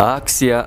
Акция.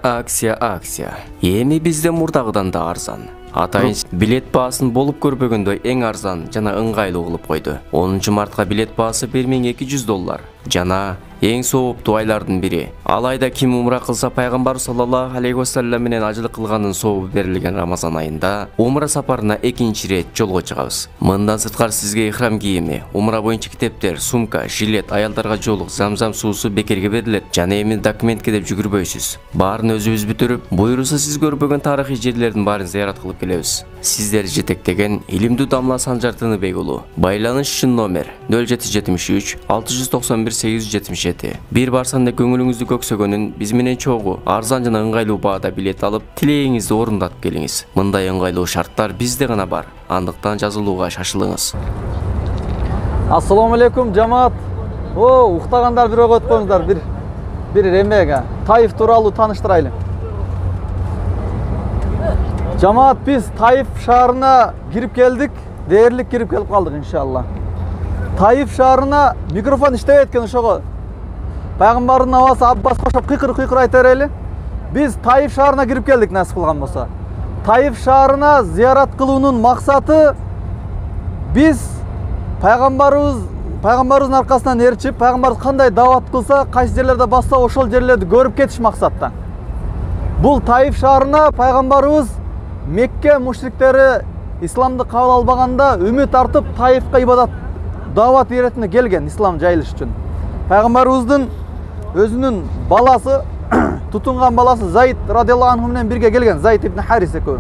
Эми бизде мурдагыдан да арзан. Атайын билет баасын болуп көрбөгөндөй эң арзан жана ыңгайлуу кылып койду. 10 мартка билет баасы $1200 жана эң сооптуу айлардын бири. Алайда ким умра кылса пайгамбар саллаллаху алейхи вассалам менен ажылык кылганын сообу берилген Рамазан айында умра сапарына экинчи ирет жолго чыгабыз. Мындан сырткары сизге ихрам кийими, умра боюнча китептер, сумка, жилет, аялдарга жоолук, замзам суусу бекерге берилет жана эми документке деп жүгүрбөйсүз. Баарын өзүбүз бүтүрүп, буйруса сиз көрбөгөн тарыхый жерлердин баарын зыярат кылып келебиз. Сиздер жетектеген илимдүү Дамла Санжар Тыныбек уулу. Байланыш үчүн номер 0773 691 877. Бир барсанда көңүлүңүздү көксөгөнүн биз менен чогуу арзан жана ыңгайлуу баада билет алып, тилегиңизди орундатып келиңиз. Мындай ыңгайлуу шарттар бизде гана бар. Андыктан жазылууга шашылыңыз. Ассаламу алейкум жамаат. Уктагандар бирөөгө өтүп коюңуздар. Бир эмеге Таиф тууралуу тааныштырайлы. Жамаат, биз Таиф шаарына кирип келдик. Дээрлик кирип келип калдык иншалла. Таиф шаарына микрофон иштебейт экен, ошого пайгамбардын абасы Аббас кошоп кыйкыр айта берели. Биз Таиф шаарына кирип келдик насип кылган болсо. Таиф шаарына зыярат кылуунун максаты биз пайгамбарыбыздын аркасынан ээрчип, пайгамбарыбыз кандай дават кылса, кайсы жерлерде басса, ошол жерлерди көрүп кетиш максатта. Бул Таиф шаарына пайгамбарыбыз Мекке мушриктери исламды кабыл албаганда үмүт артып Таифка ибадат дават иретине келген ислам жайылыш үчүн. Пайгамбарыбыздын өзүнүн баласы, тутунган баласы Заид радиаллаху анху менен бирге келген, Заид ибн Харис экөө.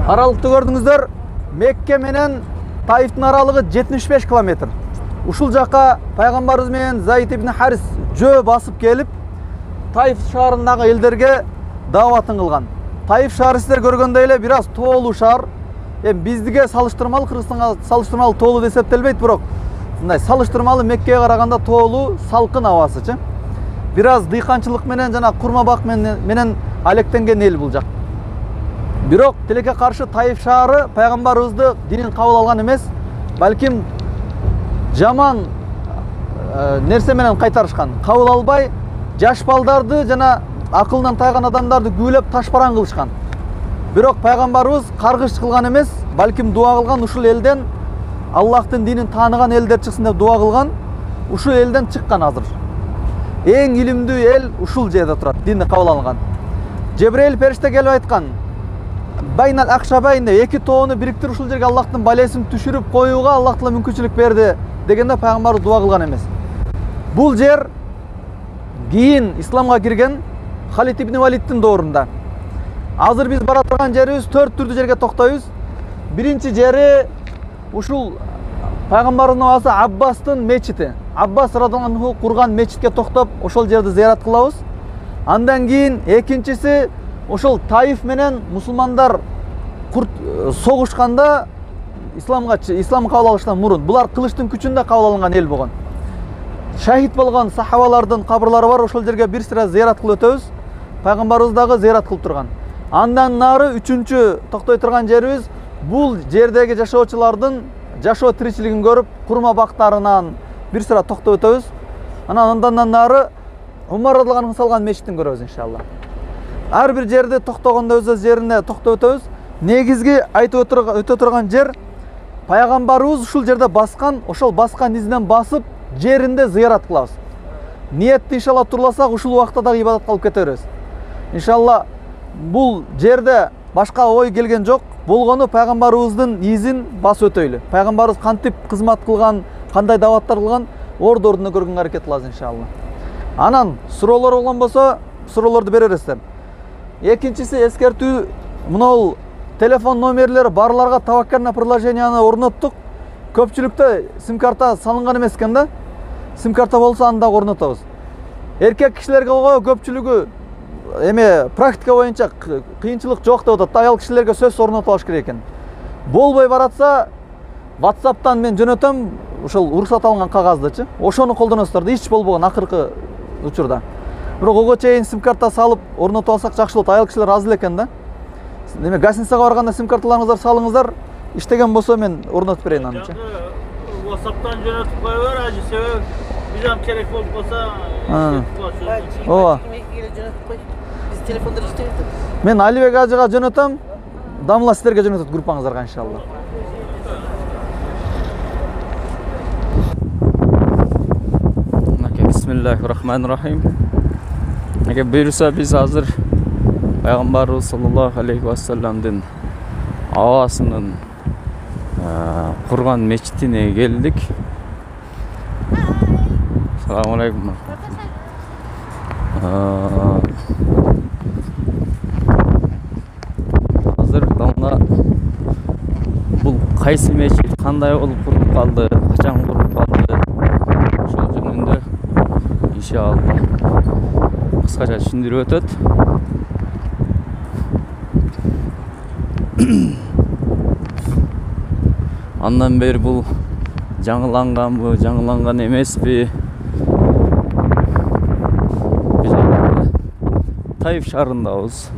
Аралыкты көрдүңүздөр, Мекке менен Таифтин аралыгы 75 километр. Ушул жака пайгамбарыбыз менен Заид ибн Харис жөө басып келип, Таиф шаарындагы элдерге даватын кылган. Таиф шаары сиздер көргөндөй эле бир аз тоолуу шаар. Биздиге салыштырмалуу, Кыргызстанга салыштырмалуу тоолуу деп эсептелбейт, бирок мындай салыштырмалуу Меккеге караганда тоолуу, салкын абасычы. Бир аз дыйканчылык менен жана курма бак менен алектенген эл бул жак. Бирок тилекке каршы Таиф шаары пайгамбарыбызды динин кабыл алган эмес, балким жаман нерсе менен кайтарышкан. Кабыл албай, жаш балдарды жана акылынан тайган адамдарды күйлөп ташпаран кылышкан. Бирок пайгамбарыбыз каргыш кылган эмес, балким дуа кылган, ушул элден Аллахтын динин тааныган элдер чыксын деп дуа кылган. Ушул элден чыккан азыр. Эң илимдүү эл ушул жерде турат, динди кабыл алган. Жебрейил периште келип айткан: "Байнал акшабайн" деп эки тоону бириктирип ушул жерге Аллахтын балесин түшүрүп коюуга Аллах Таала мүмкүнчүлүк берди дегенде пайгамбарыбыз дуа кылган эмес. Бул жер кийин исламга кирген Халид ибн Валидтин доорунда. Азыр биз бара турган жерибиз 4 түрдүү жерге токтойбуз. Биринчи жери ушул пайгамбардын абасы Аббастын мечити. Аббас радиаллаху анху курган мечитке токтоп, ошол жерди зыярат кылабыз. Андан кийин экинчиси ошол Таиф менен мусулмандар согушканда ислам кабыл алыштан мурун булар кылычтын күчүндө кабыл алынган эл болгон. Шахид болгон сахабалардын кабырлары бар, ошол жерге бир сыра зыярат кылып өтөбүз. Пайгамбарыбыз дагы зыярат кылып турган. Андан нары үчүнчү токтой турган жерибиз бул жердеги жашоочулардын жашоо тиричилигин көрүп, курма бактарынан бир сыра токтоп өтөбүз. Андан нары Умар радиаллаху анху салган мечиттин көрөбүз иншалла. Ар бир жерде токтогондо өз жерине токтоп өтөбүз. Негизги айтып өтө турган жер пайгамбарыбыз ушул жерде баскан, ошол баскан изинен басып жеринде зыярат кылабыз. Ниетти иншалла турласак ушул убакта дагы ибадат кылып кете беребиз. Иншалла бул жерде башка ой келген жок. Болгону пайгамбарыбыздын изин басып өтөйлү. Пайгамбарыбыз кантип кызмат кылган, кандай даваттар кылган, ордорунда көргөнгө аракет кылабыз иншалла. Анан суроолор болгон болсо, суроолорду бере бересиздер. Экинчиси эскертүү, мынау телефон номерлери барларга табаккарна приложенияны орноттук. Көпчүлүктө сим карта салынган эмес экен да. Сим карта болсо аны да орнотобуз. Эркек кишилерге көпчүлүгү практика боюнча кыйынчылык жок деп атат. Аял кишилерге сөз орнотуп алыш керек экен. Болбой баратса, WhatsApp'тан мен жөнөтөм, ошол уруксат алынган кагаздычы. Ошону колдоносуздар да, эч болбогон акыркы учурда. Бирок ого чейин сим карта салып орнотуп алсак жакшы болот. Аял кишилер аз эле экен да. Гостиницага барганда сим карталарыңыздар салыңыздар. Иштеген болсо мен орнотуп берейин анычы. WhatsApp'tan жөнөтүп кое бер, ажы себеп Bizam kerek bo'lib qolsa, ооба. Biz telefonda işleydik. Мен Алибек ажыга жөнөтөм. Дамла силерге жөнөтөт группаңыздарга иншалла. Bismillahirrahmanirrahim. Eğer buyursa biz hazır Peygamberimiz sallallahu aleyhi ve sellem'den avasının kurgan meçitine geldik. Selamun aleyküm. Hazır damla bu kaysi meçit kanday olup kurup kaldı, kaçan kurup kaldı. Şol jөнүндө inşallah kısaca tushuntirib ötөt. Andan beri bu жаңыланганбы, жаңыланган эмеспи? Biz Taif şahrındayız.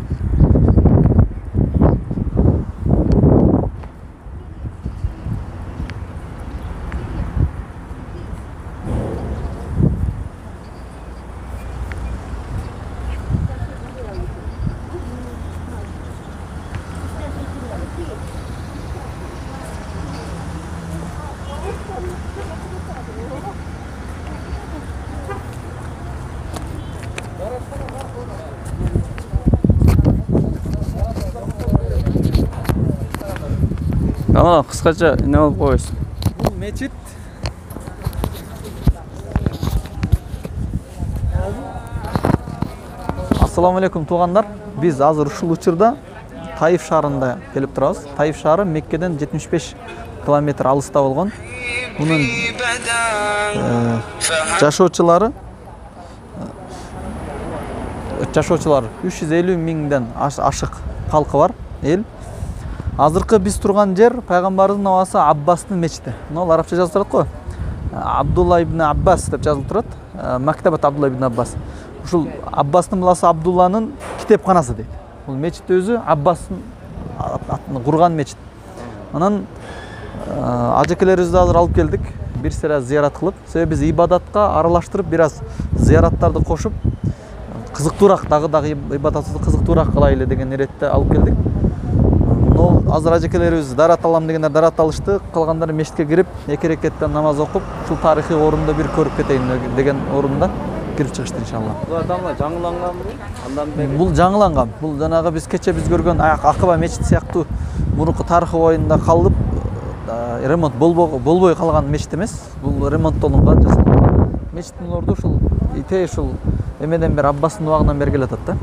Ama kısaca ne olup koyuyorsun? Bu meçit Assalamu alaikum tuğanlar. Biz hazır ушул учурда Taif шаарында келип турабыз. Taif шаары Меккеден 75 километр алыста болгон. Bunun жашоочулары 350 миңден ашык калкы бар эл. Азыркы биз турган жер пайгамбардын абасы Аббастын мечити. Мына арабча жазылып турат го. Абдулла ибн Аббас деп жазылып турат. Мактабат Абдулла ибн Аббас. Ушул Аббастын баласы Абдулланын китепканасы дейт. Бул мечит өзү Аббастын атын курган мечит. Анан ажекелерибизди азыр алып келдик. Бир сыра зыярат кылып, себеби биз ибадатка аралаштырып бир аз зыяраттарды кошуп, кызыктуураак дагы ибадатты кызыктуураак кылайлы деген ниетте алып келдик. Азыр ажекелерибиз дарат алам дегендер дарат алышты, калгандары мечитке кирип, эки рекеттен намаз окуп, ушул тарыхый орунду бир көрүп кетейин деген орунда кирип чыгышты иншалла. Бул адамга жаңыланганбы? Андан бери Бул жаңыланган. Бул жанагы биз кече биз көргөн Акыба мечит сыяктуу мурунку тарыхый оюнда калып, ремонт болбой калган мечит эмес. Бул ремонттолунган жасалган. Мечиттин орду ушул ушул эмеден бери Аббастын убагынан бери келатат да.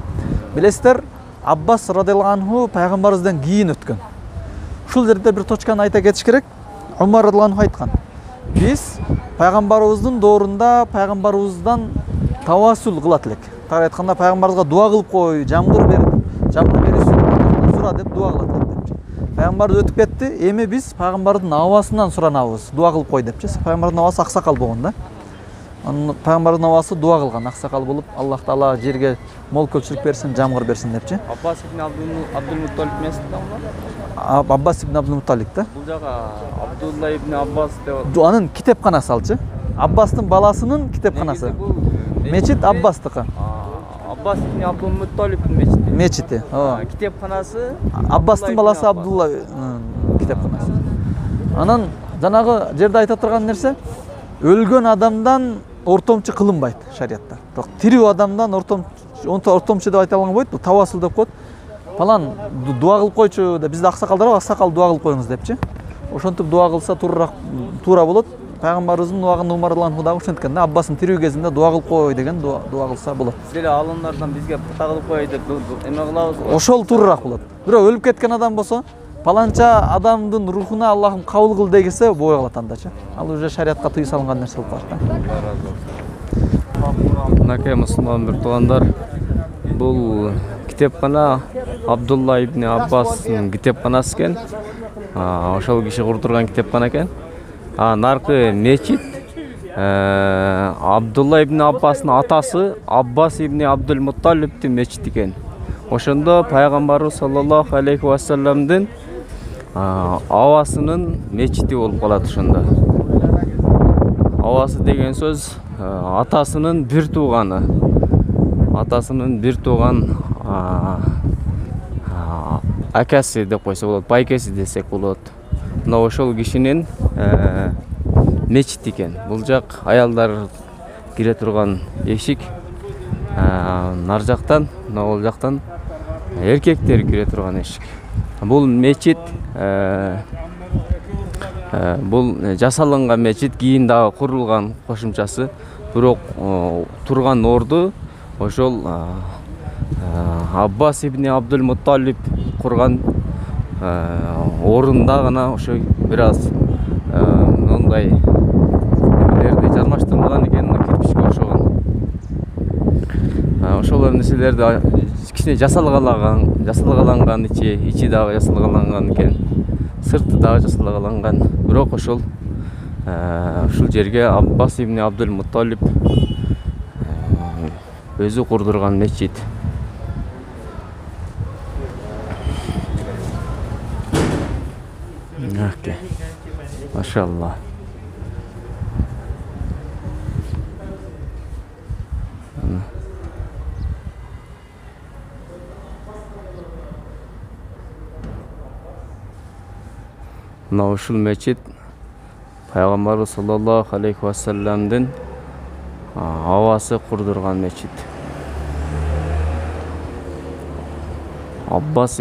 Билесиздер, Аббас радиаллаху анху пайгамбарыбыздан кийин өткөн. Ушул жерде бир точканы айта кетиш керек. Умар радиаллаху анху айткан. Биз пайгамбарыбыздын доорунда пайгамбарыбыздан тавассул кылат элек. Тагы айтканда пайгамбарыбызга дуа кылып кой, жамгыр берип сура деп дуа кылат элек. Пайгамбарыбыз өтүп кетти. Эми биз пайгамбардын абасынан суранабыз, дуа кылып кой депчи. Пайгамбардын абасы аксакал болгон да. Анын пайгамбардын абасы дуа кылган, аксакал болуп, Аллах Таала жерге мол көпчүлүк берсин, жамгыр берсин депчи. Аббас ибн Абдул-Мутталиб эмес да? Аббас ибн Абдул-Мутталиб да. Бул жага Абдулла ибн Аббас деп. Анын китепканасы алчы. Аббастын баласынын китепканасы. Мечит Аббастыкы. Аббас ибн Абдул-Мутталибтин мечити. Мечити. Китепканасы Аббастын баласы Абдулла китепканасы. Анан жанагы жерде айта турган нерсе, өлгөн адамдан ортомчу кылынбайт шариятта. Бирок тирүү адамдан ортомчу деп айта алган болбойт, бул тавассул деп коет. Палан дуа кылып койчу деп бизде аксакалдар бар, аксакал дуа кылып коюңуз депчи. Ошентип дуа кылса туура болот. Пайгамбарыбыздын убагында Умар радиаллаху анху дагы ошенткен да, Аббастын тирүү кезинде дуа кылып кой деген дуа кылса болот. Сиз эле алымдардан бизге пата кылып кой деп эме кылабыз. Ошол туурураак болот. Бирок өлүп кеткен адам болсо, паланча адамдын рухуна Аллахым кабыл кыл дегесе бой калат андачы. Ал уже шариатка тыюу салынган нерсе болуп калат да. Мынакей мусулман бир туугандар, бул китепкана Абдулла ибн Аббастын китепканасы экен. Ошол киши курдурган китепкана экен. Наркы мечит Абдулла ибн Аббастын атасы Аббас ибн Абдул-Мутталибтин мечити экен. Ошондо пайгамбарыбыз саллаллаху алейхи ва салламдын абасынын мечити болуп калат ошондо. Абасы деген сөз атасынын бир тууганы, акасы деп койсо болот, байкеси десек болот. Мына ошол кишинин мечит экен. Бул жак аялдар кире турган эшик, нар жактан, могул жактан эркектер кире турган эшик. Бул мечит, бул жасалынган мечит, кийин дагы курулган кошумчасы. Бирок турган орду ошол Аббас ибн Абдул-Мутталиб курган орунда гана ошо бир аз мындай нерселерди жармаштырылган экен, кирпичке окшогон. Ошол нерселерди кичине жасалгаланган, ичи дагы жасалгаланган экен, сырты дагы жасалгаланган. Бирок ушул жерге Аббас ибн Абдул-Мутталиб өзү курдурган мечит. Машалла. Мына ушул мечит Пайгамбарыбыз саллаллаху алейхи ва салламдын абасы курдурган мечит. Аббас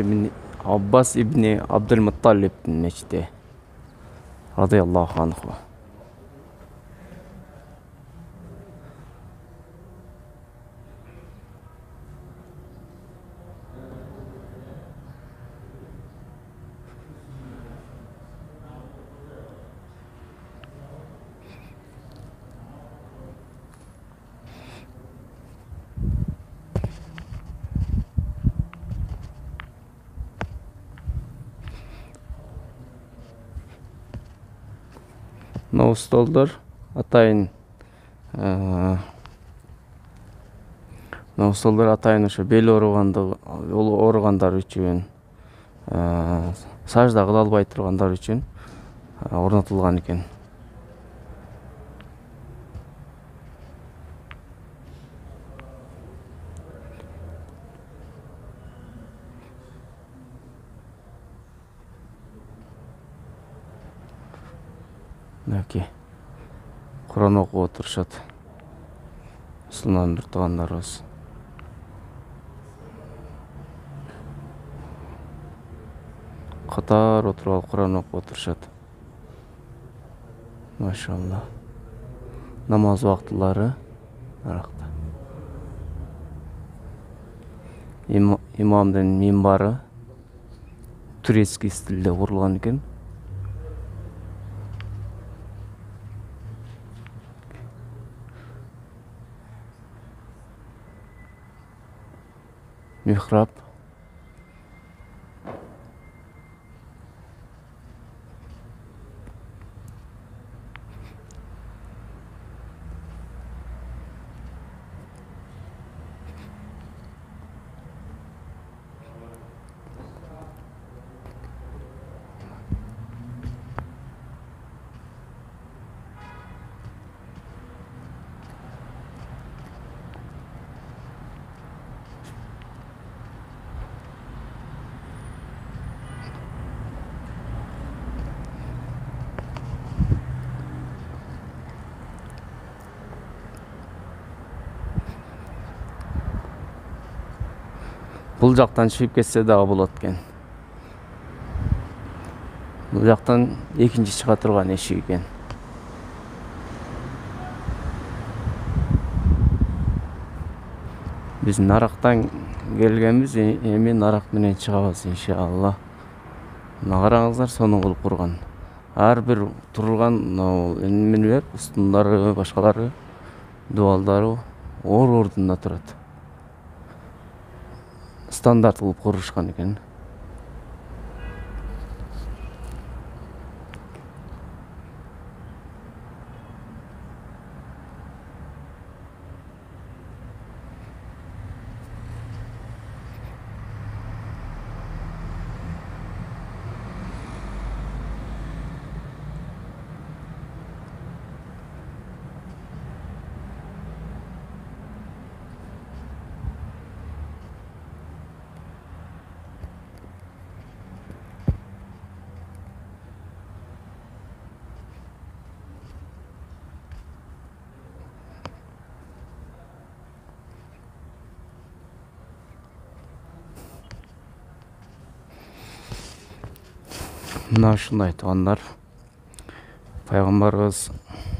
ибн Абдул-Мутталибдин мечити. Радияллаху анху. Мына столдор атайын ошо бел ооругандар үчүн, сажда кыла албай тургандар үчүн орнотулган экен. Мынакей Куран окуп отурушат мусулман бир туугандарыбыз. Катар отуруп алып Куран окуп отурушат. Машалла. Намаз убактылары аракта. Имамдын минбары турецкий стилде курулган экен. Михраб. Бул жактан чыгып кетсе дагы болот экен. Бул жактан экинчи чыга турган эшик экен. Биз нарактан келгенбиз, эми нарак менен чыгабыз иншалла. Мына караңыздар, сонун кылып курган. Ар бир турулган эмелер, устундары, башкалары, дуалдары ордунда турат. Стандарт кылып курушкан экен. Мына ушундай туугандар, пайгамбарыбыз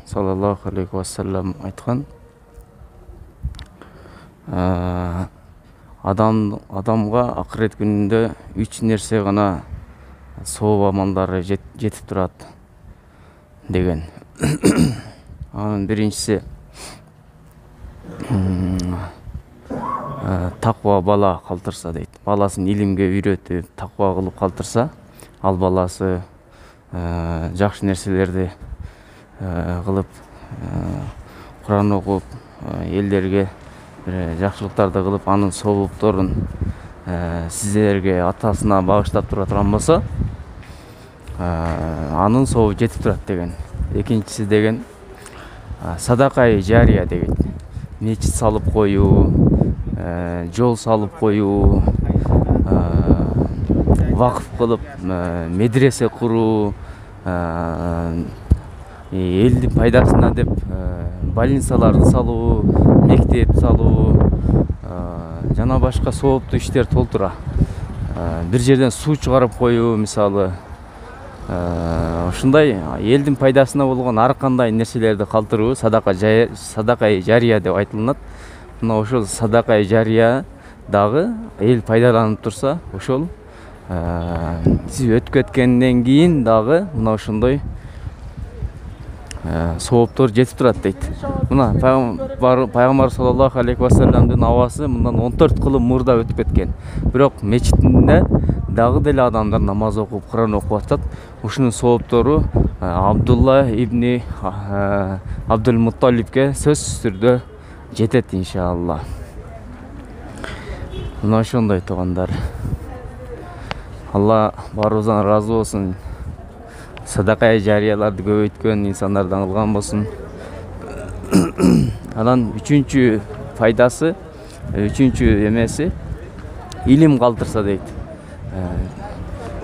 саллаллаху алейхи вассалам айткан, адамга акырет күнүндө 3 нерсе гана сооп амалдары жетип турат деген. Анын биринчиси таква бала калтырса дейт. Баласын илимге үйрөтүп, таква кылып калтырса, ал баласы жакшы нерселерди кылып, Куран окуп, элдерге жакшылыктарды кылып, анын соолукторун сиздерге атасына багыштап тура турган болсо, анын сообу жетип турат деген. Экинчиси деген садакай жария деген. Мечит салып коюу, жол салып коюу, вакыф кылып медресе куруу, элдин пайдасына деп больницаларды салуу, мектеп салуу, жана башка сооптуу иштер толтура. Бир жерден суу чыгарып коюу, мисалы, ушундай элдин пайдасына болгон ар кандай нерселерди калтыруу садакай жария деп айтылат. Мына ошол садакай жария дагы эл пайдаланып турса, ошол сиз өтүп кеткенден кийин дагы мына ошондой сооптор жетип турат дейт. Мына пайгамбар саллаллаху алейхи вассаламдын абасы мындан 14 кылым мурда өтүп кеткен. Бирок мечитинде дагы деле адамдар намаз окуп, Куран окуп атат. Ушунун сооптору Абдулла ибни Абдул Мутталибке сөзсүз түрдө жетет иншалла. Мына ошондой туугандар. Алла баарыбыздан ыраазы болсун. Садакай жарияларды көбөйткөн инсандардан кылган болсун. Анан үчүнчү пайдасы, үчүнчү эмеси илим калтырса дейт.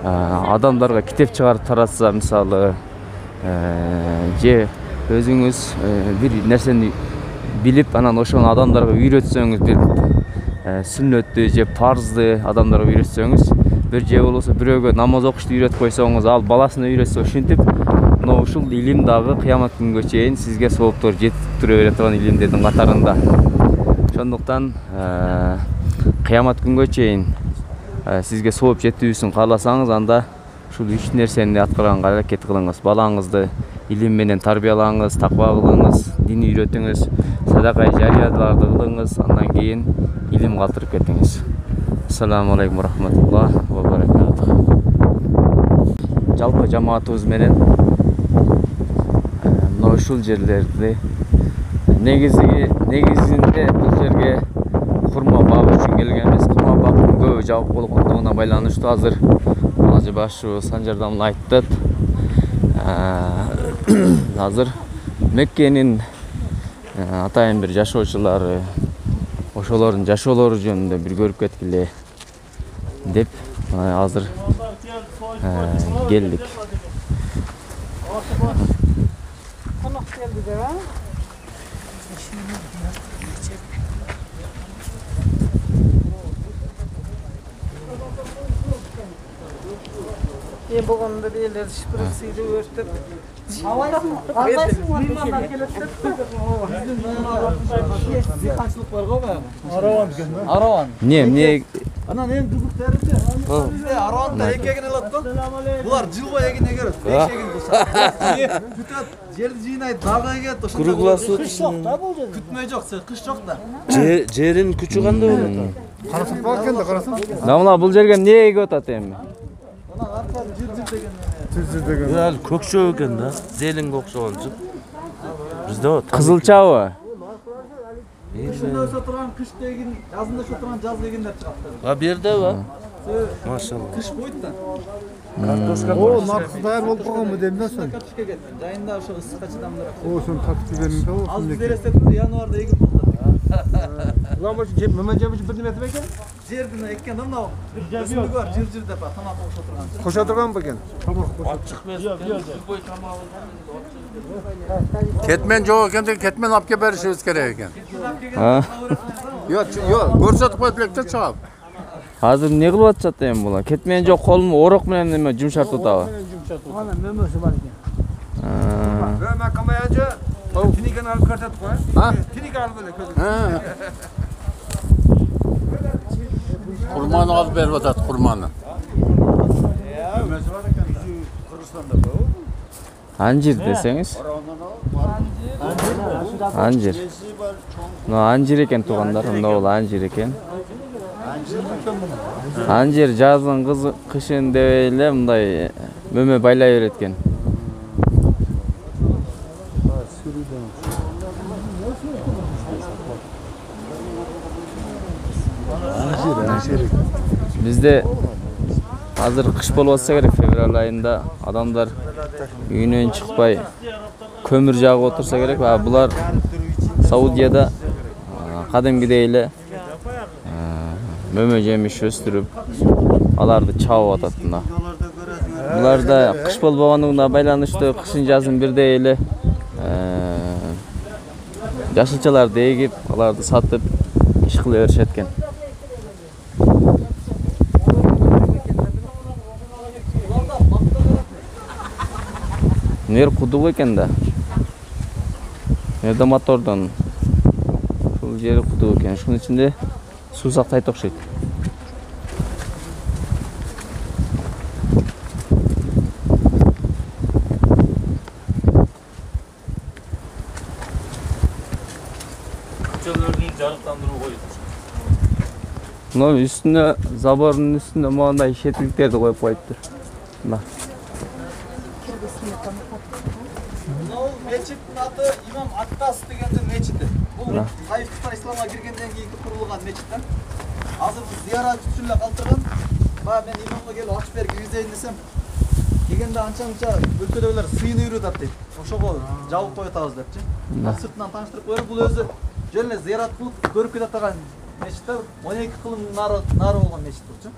Адамдарга китеп чыгарып таратса, мисалы, же өзүңүз бир нерсени билип, анан ошону адамдарга үйрөтсөңүз, бир сүннөттү же парзды адамдарга үйрөтсөңүз, бир же болбосо бирөөгө намаз окушту үйрөтүп койсоңуз, ал баласына үйрөтсө, ушинтип мына ушул илим дагы кыямат күнгө чейин сизге сооптор жетип тура бере турган илимдердин катарында. Ошондуктан кыямат күнгө чейин сизге сооп жетүүсүн кааласаңыз, анда ушул 3 нерсени аткарганга аракет кылыңыз. Балаңызды илим менен тарбиялаңыз, таква кылыңыз, дин үйрөтүңүз, садакай жарияларды кылыңыз, андан кийин илим калтырып кетиңиз. Ассаламу алейкум рахматуллах ва баракатух. Жалпы жамаатыбыз менен мына ушул жерлерди негизинде бул жерге курма бак үчүн келгенбиз. Курма бактын көбү жабык болгондугуна байланыштуу азыр Ажы башчы Санжар да муну айтты. Азыр Меккенин атайын бир жашоочулары, ошолордун жашоолору жөнүндө бир көрүп кеткиле деп азыр келдик. Болгондо элдер шприцти өртөп. Канчылык бар го баягы? Араван экен да. Араван. Не? Анан эң кызыктары бизде араванда экегин алат го. Булар жыл бою эгин эгерет. Экегин кылса. Күтөт, жерди жыйнайт, дагы эгет, ошондо. Кругласуу күтмөй жок, кыш жок да. Жерин күчү кандай болот? Карасаң бар экен да, карасаң. Мына бул жерге эмне эгип атат эми? Анан аркасы жыр деген. Ал көкчө экен да, зелинге окшогон жып. Бизде вот Кызылчабы? Кышында өсө турган кыш деген, жазында өсө турган жаз дегендер чыгат. А берде ба? Машалла. Кыш бойт да. Картошка. О, наркы даяр болуп калганбы дейм да сен. Картошка кетти. Жайында ошо ысыкка чыдамдуураак. О, сен тартып бериң да болсун. Азыр бересетти январда эгип болду. Ламбач жеп, мына жебич бир неме экен? Жердин эккен да мынау. Өсүмдүк бар, жыр деп тамак кошо турган. Кошо турганбы экен? Ачык эмес. Любой тамагы. Ketmen жок экен, кетмен алып келип беришибиз керек экен. Ha? Yok, көрсөтүп койуп электе чыгап. Азыр не кылып атышат эми булар? Кетмеген жок, колум орок менен неме жумшартып атабы? Ana mömösü var ekan. Ben kamayacı. Tinikten alıp kartat koy. Ha? Tinik alıp böyle közü. Kurmanı alıp berbatat kurmanı. Anjir desеңиz. Anjir. No anjir экен туугандар, мында бул anjir экен. Anjir жаздын кышын деп эле мындай мөмө байлай берет экен. Bizde hazır kış болуп атса керек, февраль айында адамдар үйүнөн чыкпай көмүр жагып отурса керек. Булар Саудияда кадимгидей эле мөмө жемиш өстүрүп, аларды чабып атат мына. Буларда кыш болбогондугуна байланыштуу кышын жазын бирдей эле жашылчаларды эгип, аларды сатып иш кыла беришет экен. Нер кудук экен да. Жерде мотордон ушул жери кудук экен. Шунун ичинде суу сактайт окшойт. Мына үстүнө, забордун үстүнө моундай шетиликтерди коюп коюптур. Мына. Мечиттин аты Имам Аттас дегендин мечити. Бул Таифтан исламга киргенден кийин курулган мечиттен. Азыр зыяратчы үчүн эле калтырган. Баа мен имамга келип ачып берип киргизейин десем, келгенде анча-мынча өлкөдөгүлөр сыйыны үйрөтөт дейт. Ошого жабып коюп атабыз депчи. Сыртынан тааныштырып коюп, бул өзү жөн эле зыярат кылып көрүп кетип атаган мечиттер 12 кылым нары болгон мечит турчу.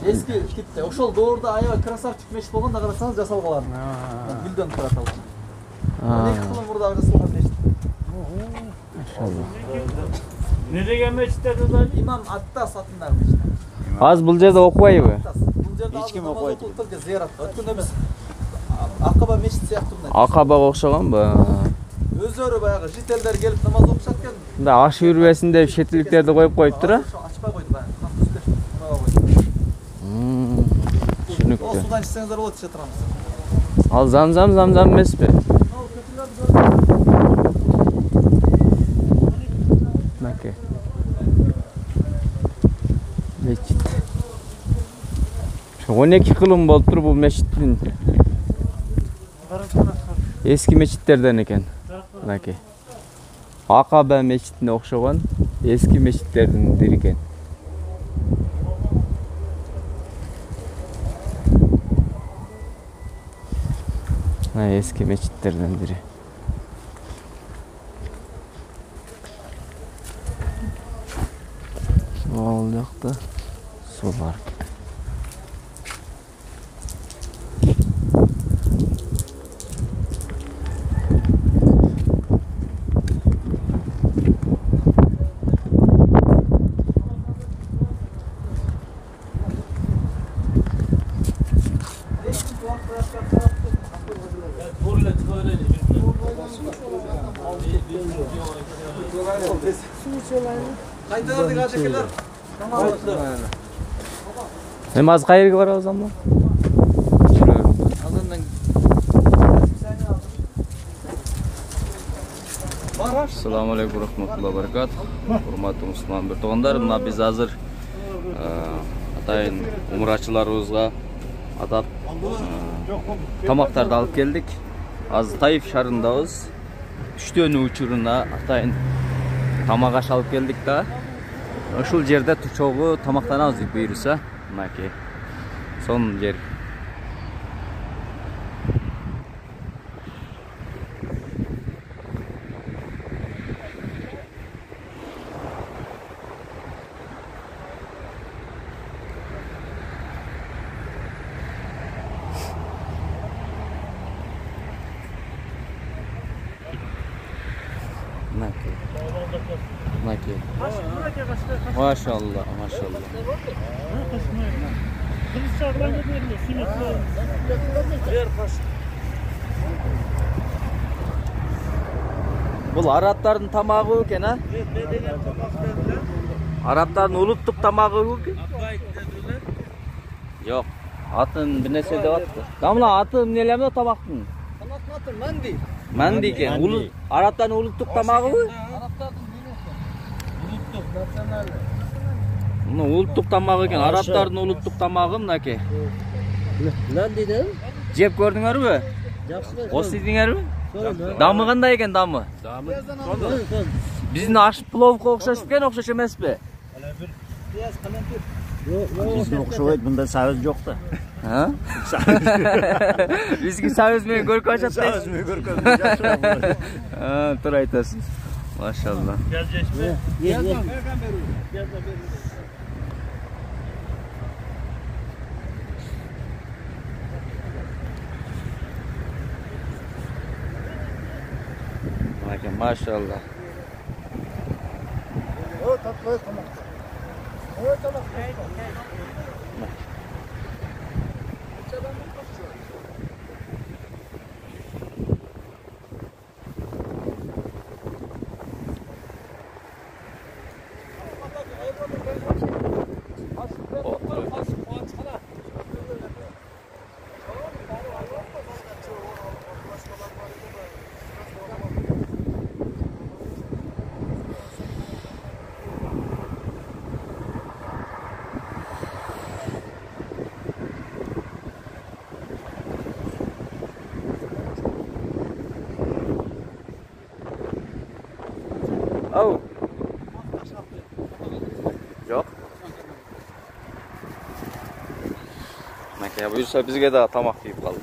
Эски типте. Ошол доорда аябай красавчик мечит болгон да карасаңыз жасалгалар. Гүлдөн турат ал. 12 кылым мурда жасалган мечит. Ne деген мечиттерди да? Имам Аттас атындагы мечит. Az бул жерде окубайбы? Бул жерде эч ким окубайт. Зыярат. Өткөндө биз Акаба мечит сыяктуу мына. Акабага окшогонбу? Өздөрү баягы жителдер келип намаз окушат экен. Мында аш үйрбесин деп шетиликтерди коюп коюптур, а? Ачпай койду баягы. Түшүнүктүү. Судан ичсеңиздер болот, иче турабыз. Ал замзам эмеспи? Наке. Мечит. 12 кылым болуптур бул мечиттин. Эски мечиттерден экен. Наке. Акаба мечитине окшогон эски мечиттердин бири экен. Eski meçitlerden biri. Ne olacak da su var. Kaytardık aşıklar. Tamam. Hem az kayırgı var o zaman. Assalamu alaikum warahmatullahi wabarakatuh. Урматтуу мусулман бир туугандар, мына биз азыр атайын умрачыларыбызга атап тамактарды алып келдик. Азыр Таиф шаарындабыз. Түштөн учуруна атайын тамак аш алып келдик да. Ушул жерде чогуу тамактанабыз деп буйруса, мынакей. Сонун жер. Nakli. Maşallah, maşallah. Kız çağıran veriyor. Sünnet ver pas. Бұл Арабтардың тамағы екен, а? Арабтардың улуттук тамағы екен? Жоқ, атын бір нәрсе деп атты. Дамла аты нелемді тамақтың? Тамақтың аты мәнди. Мәнди екен. Арабтардың улуттук тамағы ғой? Улуттук тамағы екен. Арабтардың улуттук тамағы мынаке. Мәнди де? Жеп көрдіңер бе? Осы едіңер бе? Дамы қандай екен дамы? Біздің аш пловқа ұқсас екен, ұқсас емес пе? Bizde okşaydı, bunda savuz yoktu. Ha? Bizgi savuz men görüp açat. Savuz men görüp Ha, tur aytasın. Maşallah. Gel geçme. Gel. Bakın maşallah. O tatlı tamam. O tamam. Oh. Yok. Makine buyursa bizge de tamak yiyip kaldı.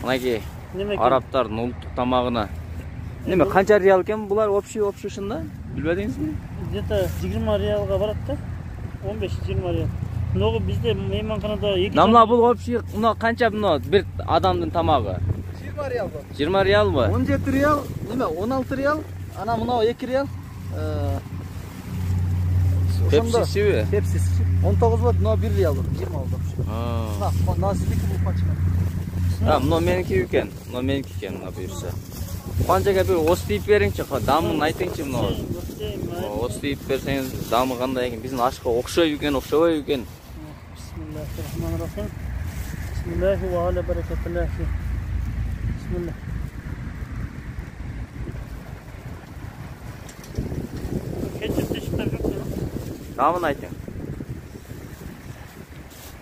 Мынаки Арабтардың улуттук тамагына неме канча реал экен булар общушунда билбедиңизби? Где-то 20 реалга барат да. 15-20 реал. Ноғы бізде мейманханада 2 Намла бул общий мына канча мына бир адамдын тамагы? 20 реал бар. 20 реалбы? 17 реал, неме 16 реал, ана мынау 2 реал. Пепсисиби? Пепсиси. 19 бат, мынау 1 реал бар. 20 алды. На сіздікі бұл пачка. Мына меники екен. Мына меники екен мына буюрса. Канчага бир остип бериңчи, дамын айтыңчы мына. Остип берсеңиз дамы кандай экен? Биздин ашка окшойбу экен, окшобойбу экен? Bismillahirrahmanirrahim. Bismillahi ve ala bereketillahi. Bismillah. Ketchup teşvikler yok ya. Дамын айтың.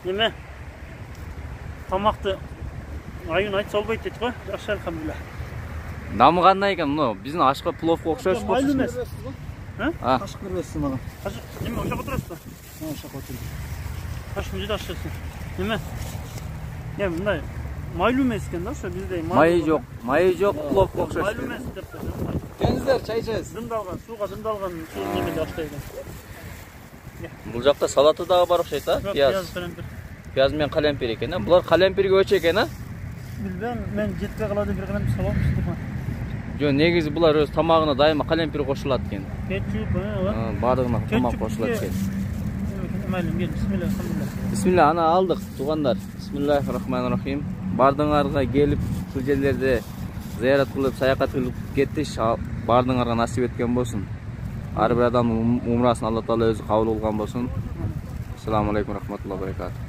Неме? Тамақты айын айтса албайды деді ғой. Жақсы алхамдулилlah. Дамы кандай экен? Мына биздин ашка пловко окшош болчу. Майлы емес. Қашық бересің маған. Қашық, неме ошақ отырасыз ба? Ошақ отырды. Қашық мына жерде ашасың. Неме? Не, мындай майлы емес екен да, ошо бізде Майы жок, пловко окшош. майлы емес деп тұр. Келіңіздер, чай ішесіз. Дымдалған, суға дымдалған су немеде аштайды. Бул жакта салата дагы бар окшойт, а? Пияз. Пияз менен калемпир экен, а? Булар калемпирге өчө экен, а? Билбем, мен жетпей калады бир калем салам иштеп. Жөн негизи булар өз тамагына дайыма калемпир кошулат экен. Кетчуп, Бардыгына тамак кошулат экен. Майлым, кел, бисмилlah, алхамдулилlah. Бисмилlah, ана алдык, туугандар. Бисмиллахиррахманиррахим. Бардыңарга келип, ушул жерлерде зыярат кылып, саякат кылып кеттиш, бардыңарга насип эткен болсун. Ар бир адамдын умрасын Алла Таала өзү кабыл кылган болсун. Assalomu alaykum rahmatullohi va barakatuh.